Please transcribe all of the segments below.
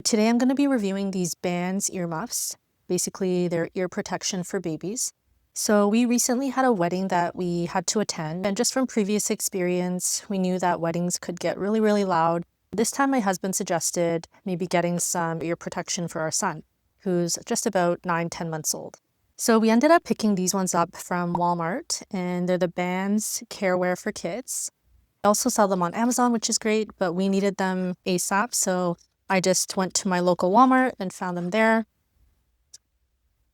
Today I'm going to be reviewing these Banz earmuffs. Basically, they're ear protection for babies. So we recently had a wedding that we had to attend, and just from previous experience, we knew that weddings could get really, really loud. This time my husband suggested maybe getting some ear protection for our son, who's just about 9, 10 months old. So we ended up picking these ones up from Walmart, and they're the Banz Carewear for Kids. I also sell them on Amazon, which is great, but we needed them ASAP, so I just went to my local Walmart and found them there.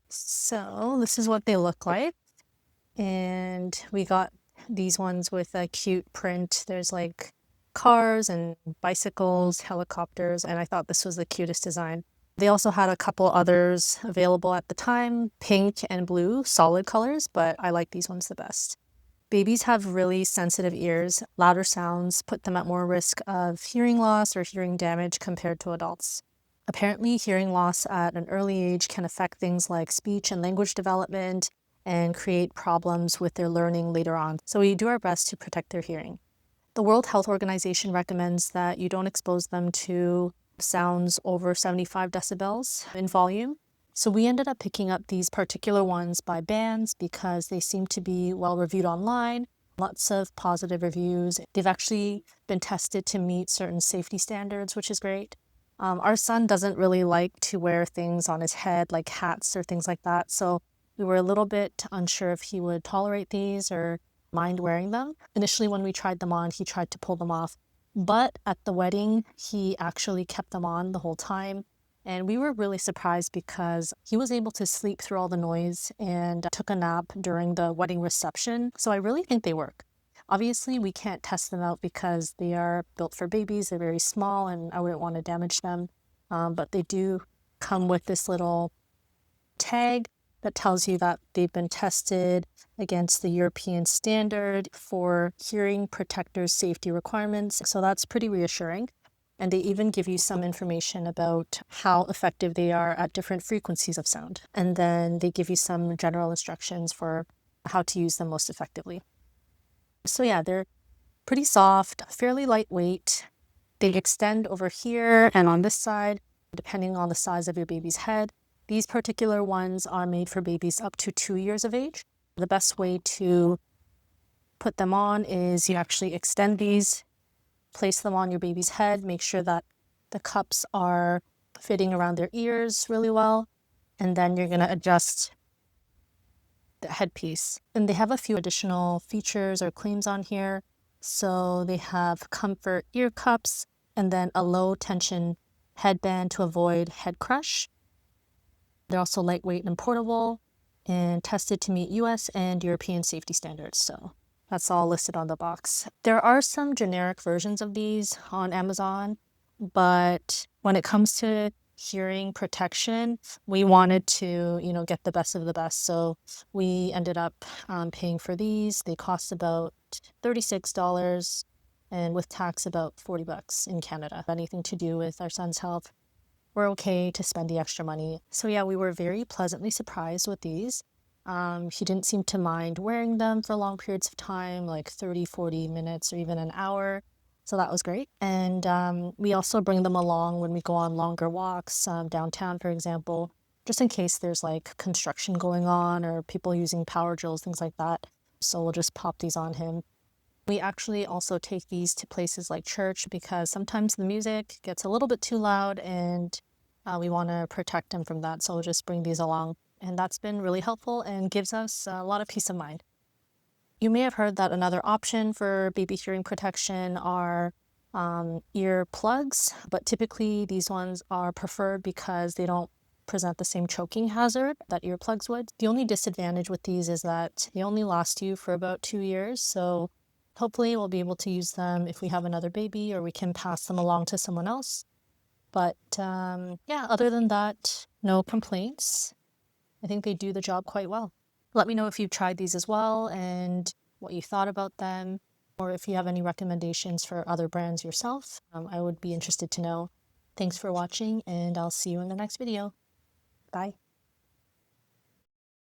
So this is what they look like. And we got these ones with a cute print. There's like cars and bicycles, helicopters, and I thought this was the cutest design. They also had a couple others available at the time, pink and blue, solid colors, but I like these ones the best. Babies have really sensitive ears. Louder sounds put them at more risk of hearing loss or hearing damage compared to adults. Apparently, hearing loss at an early age can affect things like speech and language development and create problems with their learning later on. So we do our best to protect their hearing. The World Health Organization recommends that you don't expose them to sounds over 75 decibels in volume. So we ended up picking up these particular ones by Banz because they seem to be well reviewed online, lots of positive reviews. They've actually been tested to meet certain safety standards, which is great. Our son doesn't really like to wear things on his head like hats or things like that. So we were a little bit unsure if he would tolerate these or mind wearing them. Initially, when we tried them on, he tried to pull them off. But at the wedding, he actually kept them on the whole time. And we were really surprised because he was able to sleep through all the noise and took a nap during the wedding reception. So I really think they work. Obviously, we can't test them out because they are built for babies. They're very small and I wouldn't want to damage them. But they do come with this little tag that tells you that they've been tested against the European standard for hearing protectors safety requirements. So that's pretty reassuring. And they even give you some information about how effective they are at different frequencies of sound. And then they give you some general instructions for how to use them most effectively. So yeah, they're pretty soft, fairly lightweight. They extend over here and on this side, depending on the size of your baby's head. These particular ones are made for babies up to 2 years of age. The best way to put them on is you actually extend these, place them on your baby's head, make sure that the cups are fitting around their ears really well, and then you're going to adjust the headpiece. And they have a few additional features or claims on here. So they have comfort ear cups and then a low tension headband to avoid head crush. They're also lightweight and portable and tested to meet US and European safety standards. So that's all listed on the box. There are some generic versions of these on Amazon, but when it comes to hearing protection, we wanted to, get the best of the best. So we ended up paying for these. They cost about $36 and with tax about $40 in Canada. Anything to do with our son's health, we're okay to spend the extra money. So yeah, we were very pleasantly surprised with these. He didn't seem to mind wearing them for long periods of time, like 30, 40 minutes or even an hour. So that was great. And we also bring them along when we go on longer walks downtown, for example, just in case there's like construction going on or people using power drills, things like that. So we'll just pop these on him. We actually also take these to places like church because sometimes the music gets a little bit too loud and we want to protect him from that. So we'll just bring these along. And that's been really helpful and gives us a lot of peace of mind. You may have heard that another option for baby hearing protection are ear plugs, but typically these ones are preferred because they don't present the same choking hazard that earplugs would. The only disadvantage with these is that they only last you for about 2 years. So hopefully we'll be able to use them if we have another baby or we can pass them along to someone else. But yeah, other than that, no complaints. I think they do the job quite well. Let me know if you've tried these as well and what you thought about them, or if you have any recommendations for other brands yourself. I would be interested to know. Thanks for watching, and I'll see you in the next video. Bye.